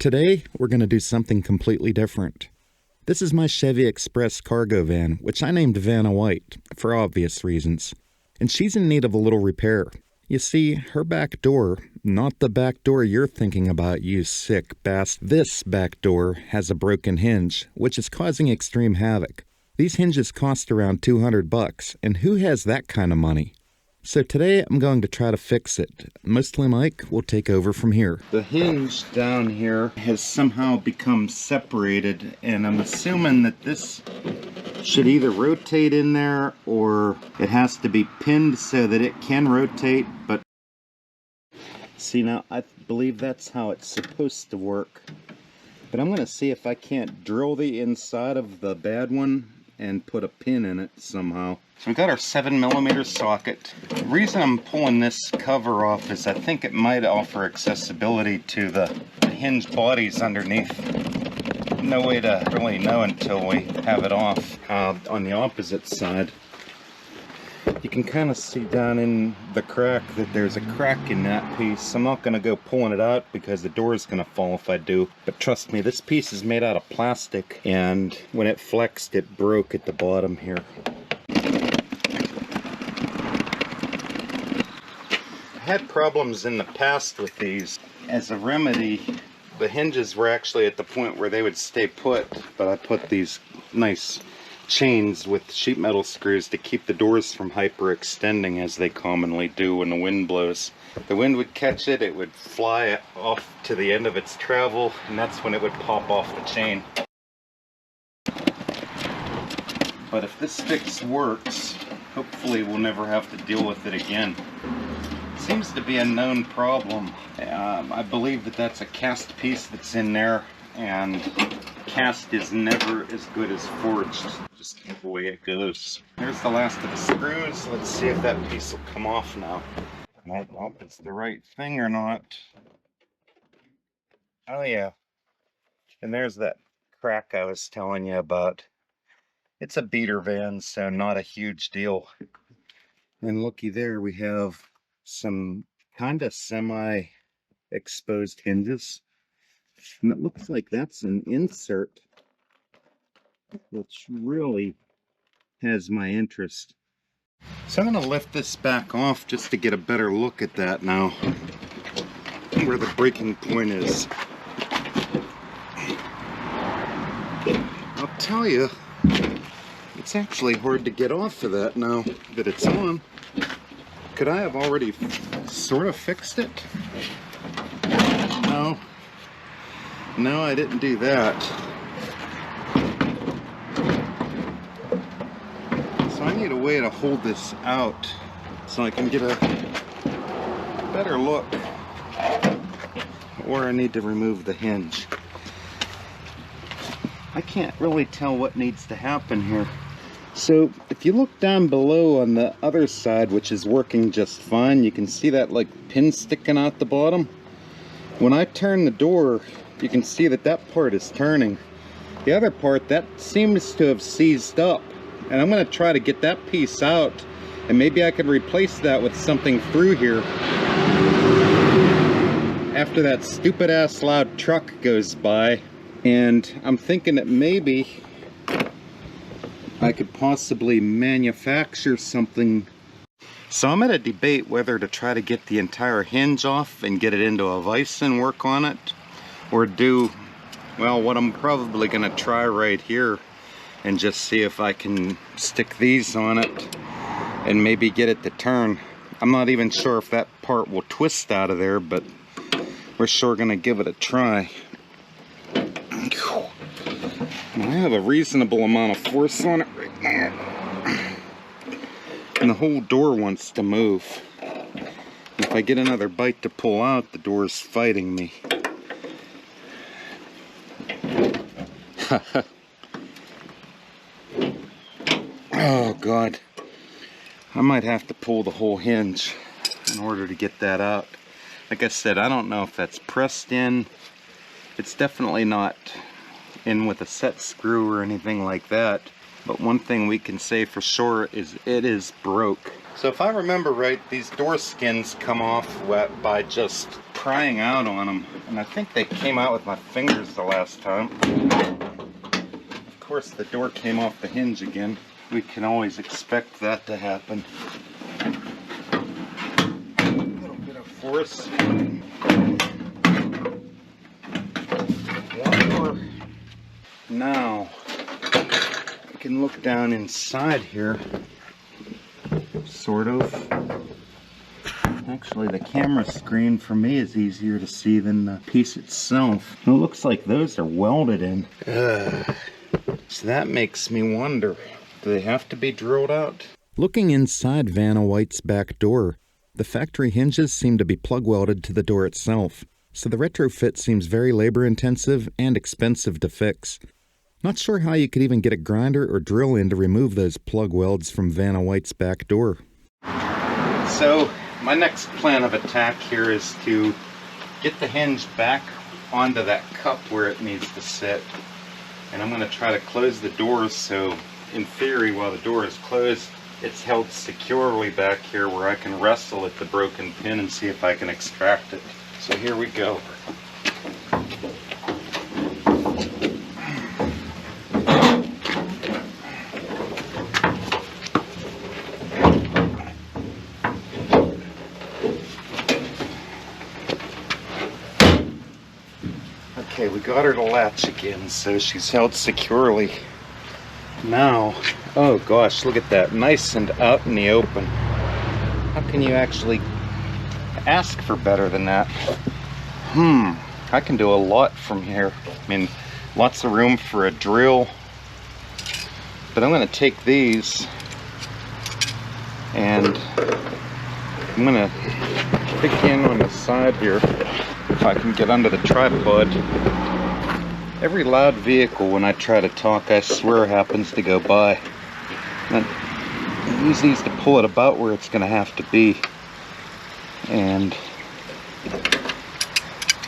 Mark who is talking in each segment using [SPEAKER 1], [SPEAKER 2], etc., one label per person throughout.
[SPEAKER 1] Today, we're going to do something completely different. This is my Chevy Express Cargo van, which I named Vanna White, for obvious reasons. And she's in need of a little repair. You see, her back door, not the back door you're thinking about, you sick bastard. This back door has a broken hinge, which is causing extreme havoc. These hinges cost around $200, and who has that kind of money? So today I'm going to try to fix it. Mostly Mike will take over from here. The hinge down here has somehow become separated, and I'm assuming that this should either rotate in there or it has to be pinned so that it can rotate. But see, now I believe that's how it's supposed to work. But I'm going to see if I can't drill the inside of the bad one and put a pin in it somehow. So we got our 7mm socket. The reason I'm pulling this cover off is I think it might offer accessibility to the hinge bodies underneath. No way to really know until we have it off. On the opposite side, you can kind of see down in the crack that there's a crack in that piece. I'm not going to go pulling it out because the door is going to fall if I do. But trust me, this piece is made out of plastic, and when it flexed, it broke at the bottom here. I had problems in the past with these. As a remedy, the hinges were actually at the point where they would stay put, but I put these nice chains with sheet metal screws to keep the doors from hyperextending as they commonly do when the wind blows. The wind would catch it, it would fly off to the end of its travel, and that's when it would pop off the chain. But if this fix works, hopefully we'll never have to deal with it again. It seems to be a known problem. I believe that that's a cast piece that's in there, and cast is never as good as forged. Just the way it goes. Here's the last of the screws. Let's see if that piece will come off now. I don't know if it's the right thing or not. Oh yeah. And there's that crack I was telling you about. It's a beater van, so not a huge deal. And looky there, we have some kind of semi-exposed hinges. And it looks like that's an insert, which really has my interest. So I'm going to lift this back off just to get a better look at that now, where the breaking point is. I'll tell you, it's actually hard to get off of that now that it's on. Could I have already sort of fixed it? No, I didn't do that. So I need a way to hold this out so I can get a better look. Or I need to remove the hinge. I can't really tell what needs to happen here. So if you look down below on the other side, which is working just fine, you can see that like pin sticking out the bottom. When I turn the door, you can see that that part is turning. The other part, that seems to have seized up. And I'm going to try to get that piece out, and maybe I could replace that with something through here after that stupid ass loud truck goes by. And I'm thinking that maybe I could possibly manufacture something. So I'm at a debate whether to try to get the entire hinge off and get it into a vise and work on it, or do, well, what I'm probably going to try right here and just see if I can stick these on it and maybe get it to turn. I'm not even sure if that part will twist out of there, but we're sure going to give it a try. I have a reasonable amount of force on it right now, and the whole door wants to move. If I get another bite to pull out, the door's fighting me. Oh God, I might have to pull the whole hinge in order to get that out. Like I said, I don't know if that's pressed in. It's definitely not in with a set screw or anything like that. But one thing we can say for sure is it is broke. So if I remember right, these door skins come off by just prying out on them. And I think they came out with my fingers the last time. Of course, the door came off the hinge again. We can always expect that to happen. A little bit of force. One more. Now, we can look down inside here. Sort of. Actually, the camera screen for me is easier to see than the piece itself. It looks like those are welded in. So that makes me wonder, do they have to be drilled out? Looking inside Vanna White's back door, the factory hinges seem to be plug welded to the door itself, so the retrofit seems very labor intensive and expensive to fix. Not sure how you could even get a grinder or drill in to remove those plug welds from Vanna White's back door. So my next plan of attack here is to get the hinge back onto that cup where it needs to sit. And I'm going to try to close the doors so, in theory, while the door is closed, it's held securely back here where I can wrestle at the broken pin and see if I can extract it. So here we go. Okay, we got her to latch again, so she's held securely. Now, oh gosh, look at that, nice and out in the open. How can you actually ask for better than that? I can do a lot from here. I mean, lots of room for a drill. But I'm going to take these and I'm going to pick in on the side here. If I can get under the tripod. Every loud vehicle when I try to talk, I swear, happens to go by. And I use these to pull it about where it's going to have to be. And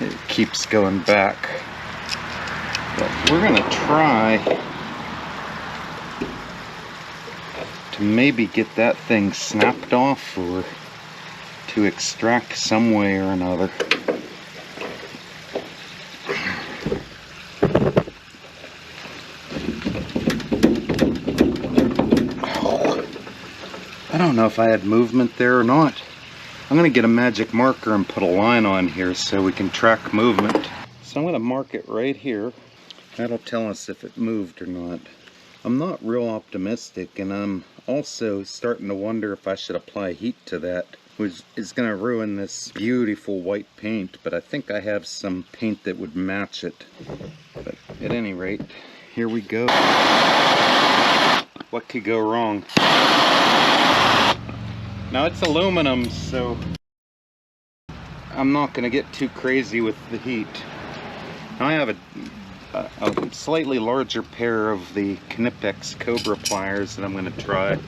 [SPEAKER 1] it keeps going back. But we're going to try to maybe get that thing snapped off or to extract some way or another. I don't know if I had movement there or not. I'm going to get a magic marker and put a line on here so we can track movement. So I'm going to mark it right here. That'll tell us if it moved or not. I'm not real optimistic, and I'm also starting to wonder if I should apply heat to that, which is going to ruin this beautiful white paint, but I think I have some paint that would match it. But at any rate, here we go. What could go wrong? Now it's aluminum, so I'm not going to get too crazy with the heat. Now I have a slightly larger pair of the Knipex Cobra Pliers that I'm going to try.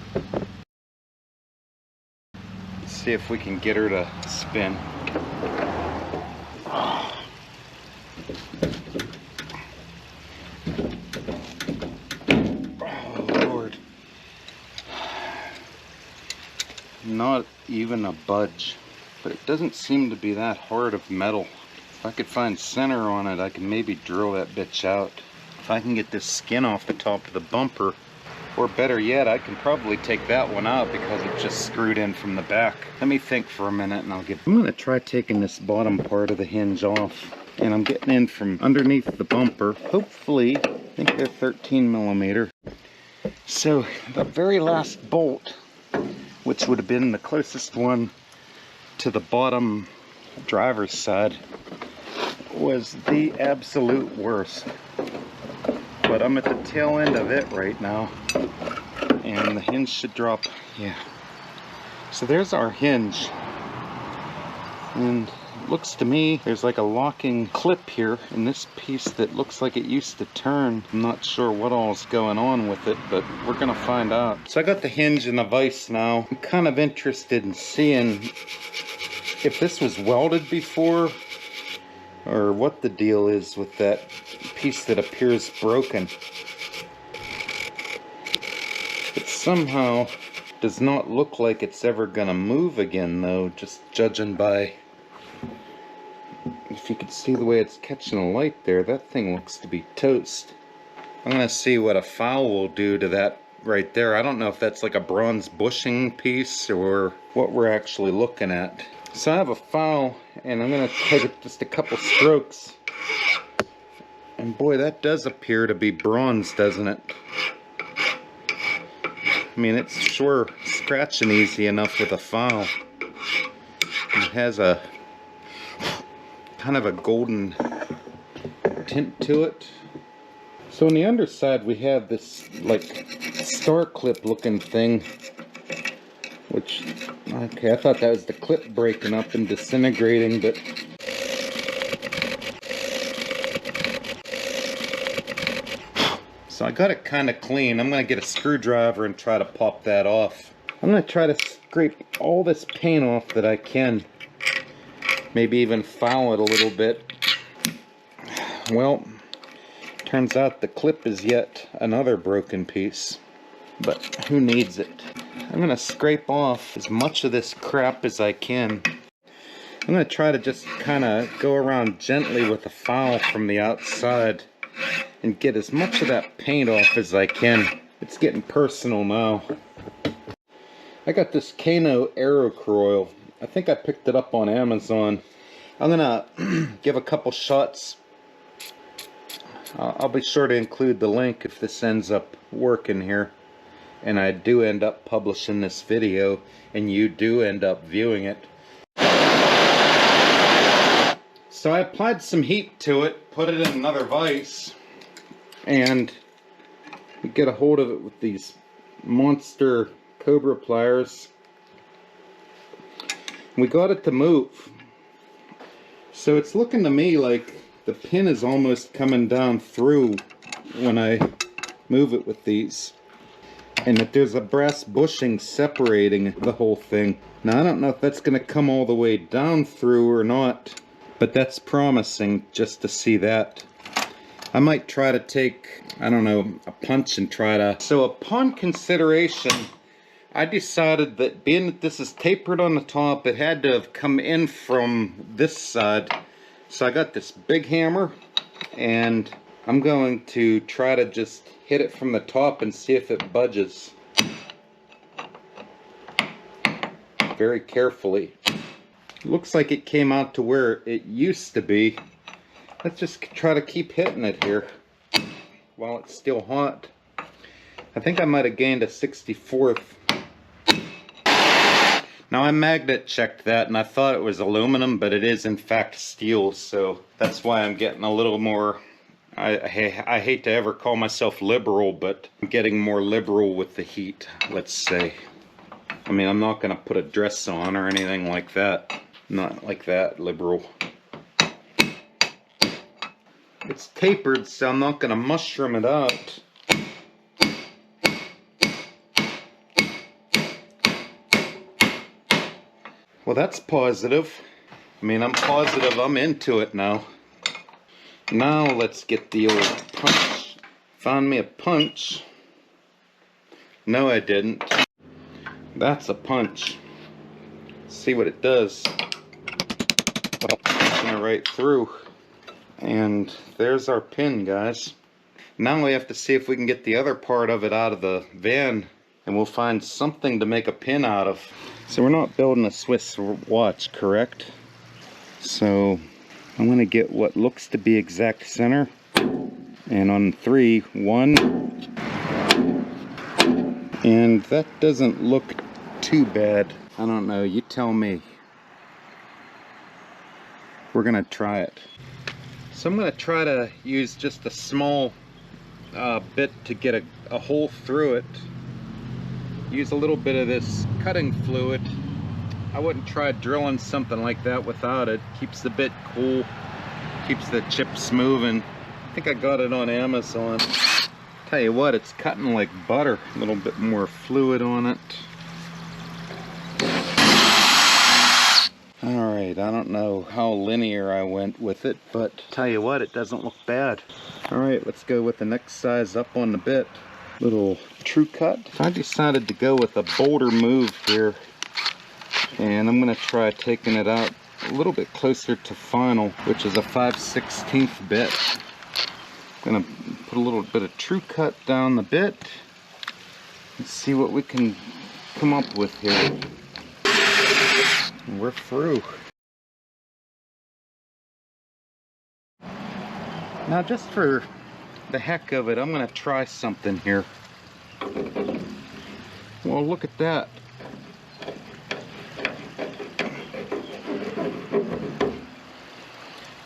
[SPEAKER 1] See if we can get her to spin. Not even a budge, but it doesn't seem to be that hard of metal. If I could find center on it, I can maybe drill that bitch out. If I can get this skin off the top of the bumper, or better yet, I can probably take that one out because it's just screwed in from the back. Let me think for a minute and I'm gonna try taking this bottom part of the hinge off. And I'm getting in from underneath the bumper. Hopefully, I think they're 13mm. So the very last bolt, which would have been the closest one to the bottom driver's side, was the absolute worst. But I'm at the tail end of it right now, and the hinge should drop. Yeah. So there's our hinge, and it looks to me there's like a locking clip here in this piece that looks like it used to turn. I'm not sure what all's going on with it, but we're gonna find out. So I got the hinge in the vise now. I'm kind of interested in seeing if this was welded before or what the deal is with that piece that appears broken. somehow does not look like it's ever gonna move again though, just judging by, if you could see the way it's catching the light there, that thing looks to be toast. I'm gonna see what a file will do to that right there. I don't know if that's like a bronze bushing piece or what we're actually looking at. So I have a file and I'm gonna take just a couple strokes. And boy, that does appear to be bronze, doesn't it? I mean, it's sure scratching easy enough with a file. It has a kind of a golden tint to it. So on the underside we have this like star clip looking thing, which, okay, I thought that was the clip breaking up and disintegrating, but so I got it kind of clean. I'm going to get a screwdriver and try to pop that off. I'm going to try to scrape all this paint off that I can. Maybe even file it a little bit. Well, turns out the clip is yet another broken piece. But who needs it? I'm going to scrape off as much of this crap as I can. I'm going to try to just kind of go around gently with the file from the outside and get as much of that paint off as I can. It's getting personal now. I got this Kano Aerocroil. I think I picked it up on Amazon. I'm gonna give a couple shots. I'll be sure to include the link if this ends up working here. And I do end up publishing this video and you do end up viewing it. So I applied some heat to it, put it in another vise, and we get a hold of it with these monster Cobra Pliers. We got it to move. So it's looking to me like the pin is almost coming down through when I move it with these. And that there's a brass bushing separating the whole thing. Now I don't know if that's going to come all the way down through or not, but that's promising just to see that. I might try to take, I don't know, a punch and try to... So upon consideration, I decided that being that this is tapered on the top, it had to have come in from this side. So I got this big hammer and I'm going to try to just hit it from the top and see if it budges. Very carefully. Looks like it came out to where it used to be. Let's just try to keep hitting it here while it's still hot. I think I might have gained a 64th. Now I magnet checked that and I thought it was aluminum, but it is in fact steel, so that's why I'm getting a little more, I hate to ever call myself liberal, but I'm getting more liberal with the heat, let's say. I mean, I'm not going to put a dress on or anything like that. Not like that liberal. It's tapered, so I'm not going to mushroom it out. Well, that's positive. I mean, I'm positive I'm into it now. Now let's get the old punch. Found me a punch. No, I didn't. That's a punch. Let's see what it does. Punching it right through. And there's our pin, guys. Now we have to see if we can get the other part of it out of the van, and we'll find something to make a pin out of. So we're not building a Swiss watch, correct? So I'm going to get what looks to be exact center. And on 3, 1. And that doesn't look too bad. I don't know, you tell me. We're going to try it. So I'm going to try to use just a small bit to get a hole through it. Use a little bit of this cutting fluid. I wouldn't try drilling something like that without it. Keeps the bit cool, keeps the chips moving. I think I got it on Amazon. Tell you what, it's cutting like butter. A little bit more fluid on it. Alright, I don't know how linear I went with it, but tell you what, it doesn't look bad. Alright, let's go with the next size up on the bit. little true cut. I decided to go with a bolder move here, and I'm going to try taking it out a little bit closer to final, which is a 5/16 bit. I'm going to put a little bit of true cut down the bit and see what we can come up with here. And we're through. Now, just for the heck of it, I'm going to try something here. Well, look at that.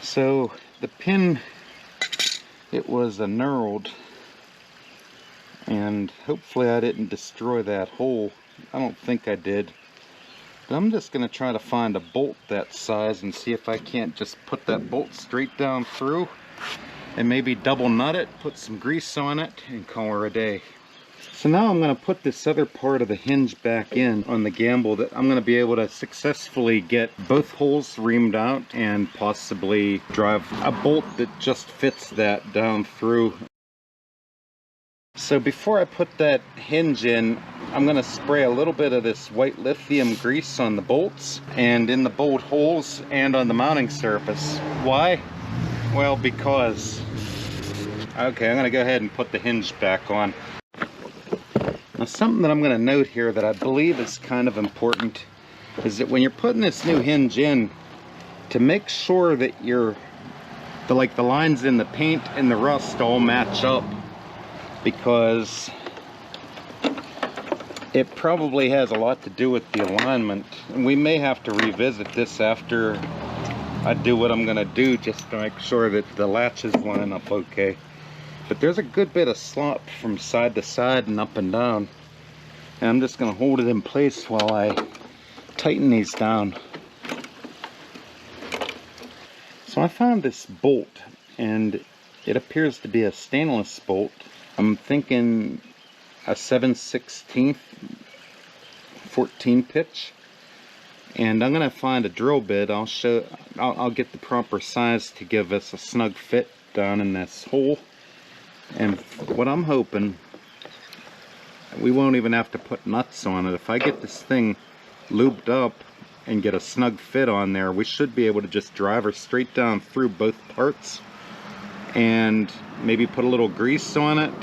[SPEAKER 1] So the pin, it was a knurled, and hopefully I didn't destroy that hole. I don't think I did. But I'm just going to try to find a bolt that size and see if I can't just put that bolt straight down through and maybe double nut it, put some grease on it, and call her a day. So now I'm going to put this other part of the hinge back in on the gamble that I'm going to be able to successfully get both holes reamed out and possibly drive a bolt that just fits that down through. So before I put that hinge in, I'm going to spray a little bit of this white lithium grease on the bolts and in the bolt holes and on the mounting surface. Why? Well, because... Okay, I'm going to go ahead and put the hinge back on. Now, something that I'm going to note here that I believe is kind of important is that when you're putting this new hinge in, to make sure that the lines in the paint and the rust all match up, because it probably has a lot to do with the alignment. And we may have to revisit this after I do what I'm going to do, just to make sure that the latches line up okay. But there's a good bit of slop from side to side and up and down. And I'm just going to hold it in place while I tighten these down. So I found this bolt, and it appears to be a stainless bolt. I'm thinking a 7/16 14 pitch. And I'm going to find a drill bit. I'll get the proper size to give us a snug fit down in this hole. And what I'm hoping, we won't even have to put nuts on it. If I get this thing lubed up and get a snug fit on there, we should be able to just drive her straight down through both parts and maybe put a little grease on it.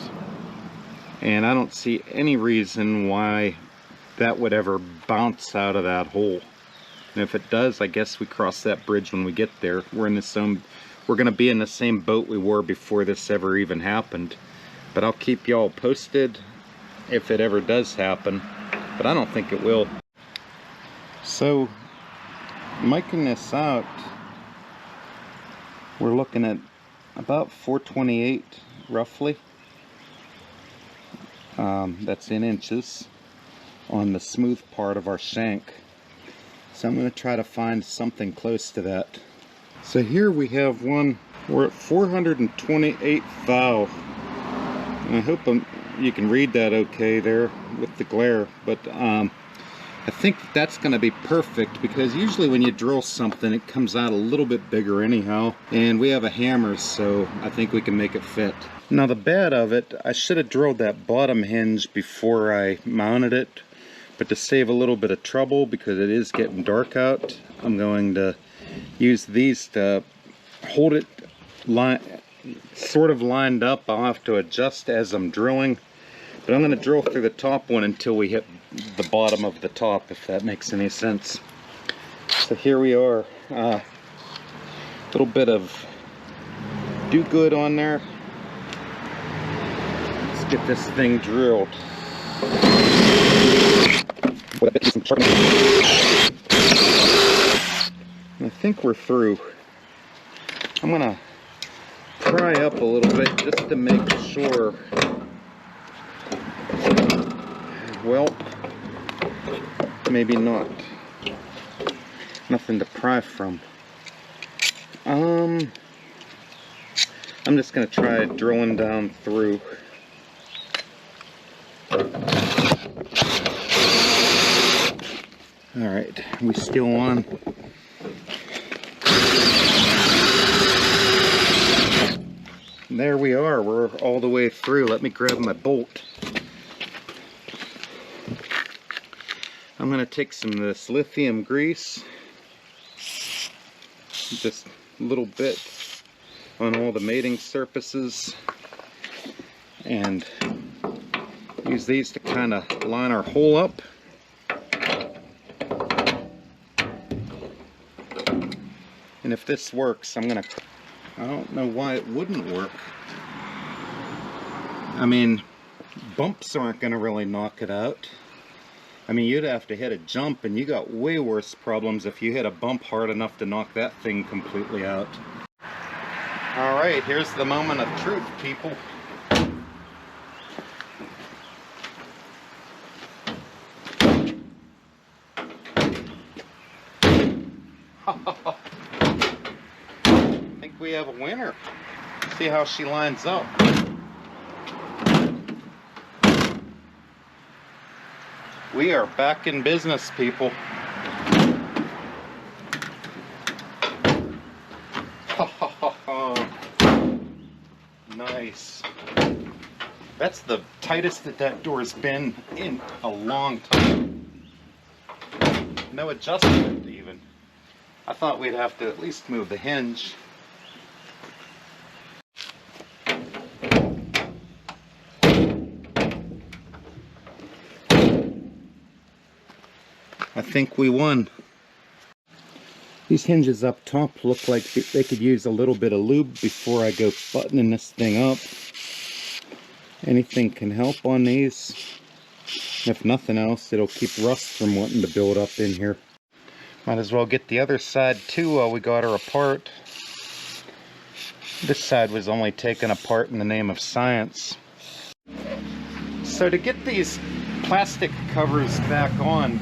[SPEAKER 1] And I don't see any reason why that would ever bounce out of that hole. And if it does, I guess we cross that bridge when we get there. We're going to be in the same boat we were before this ever even happened. But I'll keep y'all posted if it ever does happen. But I don't think it will. So, miking this out, we're looking at about 428 roughly. That's in inches on the smooth part of our shank. So I'm going to try to find something close to that. So here we have one, we're at 428 thou. And I hope you can read that okay there with the glare, but I think that's going to be perfect, because usually when you drill something it comes out a little bit bigger anyhow, and we have a hammer, so I think we can make it fit. Now the bad of it, I should have drilled that bottom hinge before I mounted it, but to save a little bit of trouble because it is getting dark out, I'm going to use these to hold it sort of lined up. I'll have to adjust as I'm drilling, but I'm going to drill through the top one until we hit the bottom of the top, if that makes any sense. So here we are, a little bit of do good on there. Let's get this thing drilled. I think we're through. I'm gonna pry up a little bit just to make sure. Well, maybe not. Nothing to pry from. I'm just gonna try drilling down through. Alright, we still on? There we are, we're all the way through. Let me grab my bolt. I'm going to take some of this lithium grease, just a little bit on all the mating surfaces, and use these to kind of line our hole up. And if this works, I don't know why it wouldn't work. I mean, bumps aren't going to really knock it out. I mean, you'd have to hit a jump, and you got way worse problems if you hit a bump hard enough to knock that thing completely out. Alright, here's the moment of truth, people. I think we have a winner. See how she lines up. We are back in business, people. Nice. That's the tightest that door's been in a long time. No adjustment even. I thought we'd have to at least move the hinge. I think we won. These hinges up top look like they could use a little bit of lube before I go buttoning this thing up. Anything can help on these. If nothing else, it'll keep rust from wanting to build up in here. Might as well get the other side too while we got her apart. This side was only taken apart in the name of science. So to get these plastic covers back on,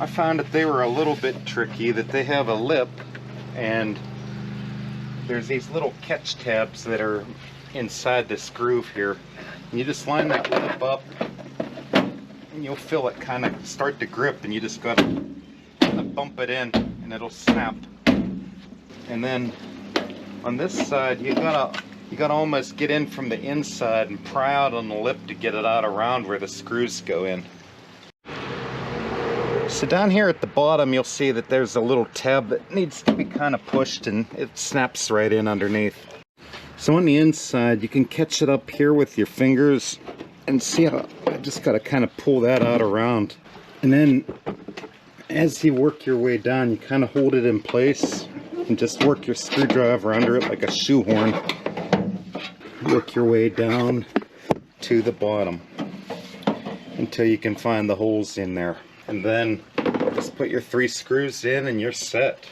[SPEAKER 1] I found that they were a little bit tricky, that they have a lip and there's these little catch tabs that are inside this groove here. And you just line that lip up and you'll feel it kind of start to grip, and you just gotta bump it in and it'll snap. And then on this side you gotta almost get in from the inside and pry out on the lip to get it out around where the screws go in. So down here at the bottom you'll see that there's a little tab that needs to be kind of pushed, and it snaps right in underneath. So on the inside you can catch it up here with your fingers and see how I just got to kind of pull that out around. And then as you work your way down, you kind of hold it in place and just work your screwdriver under it like a shoehorn. Work your way down to the bottom until you can find the holes in there. And then just put your 3 screws in and you're set.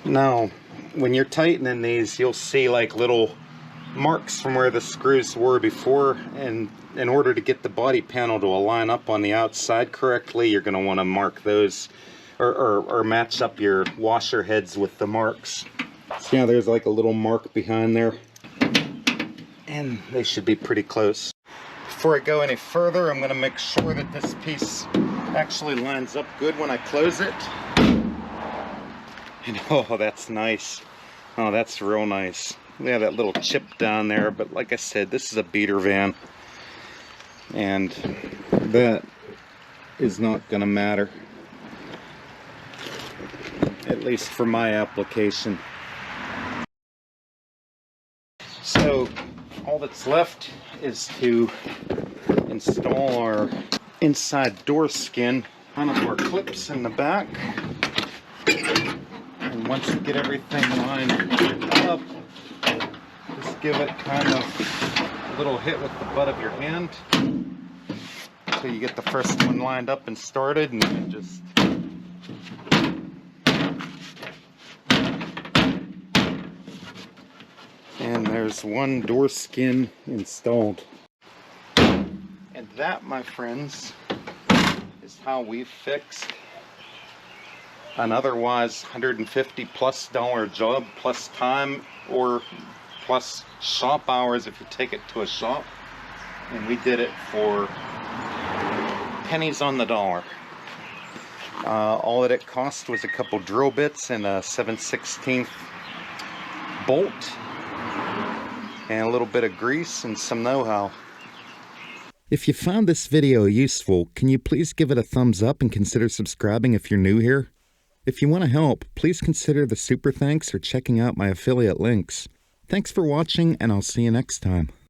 [SPEAKER 1] Now, when you're tightening these, you'll see like little marks from where the screws were before, and in order to get the body panel to align up on the outside correctly, you're going to want to mark those or match up your washer heads with the marks. So now there's like a little mark behind there, and they should be pretty close. Before I go any further, I'm going to make sure that this piece actually lines up good when I close it. And oh, that's nice. Oh, that's real nice. We have that little chip down there, but like I said, this is a beater van, and that is not going to matter, at least for my application. So all that's left is to install our inside door skin on our clips in the back, and once you get everything lined up, just give it kind of a little hit with the butt of your hand until you get the first one lined up and started, and then just and there's one door skin installed. And that, my friends, is how we fixed an otherwise $150+ job, plus time or plus shop hours if you take it to a shop. And we did it for pennies on the dollar. All that it cost was a couple drill bits and a 7/16 bolt, and a little bit of grease and some know-how. If you found this video useful, can you please give it a thumbs up and consider subscribing if you're new here? If you want to help, please consider the super thanks or checking out my affiliate links. Thanks for watching, and I'll see you next time.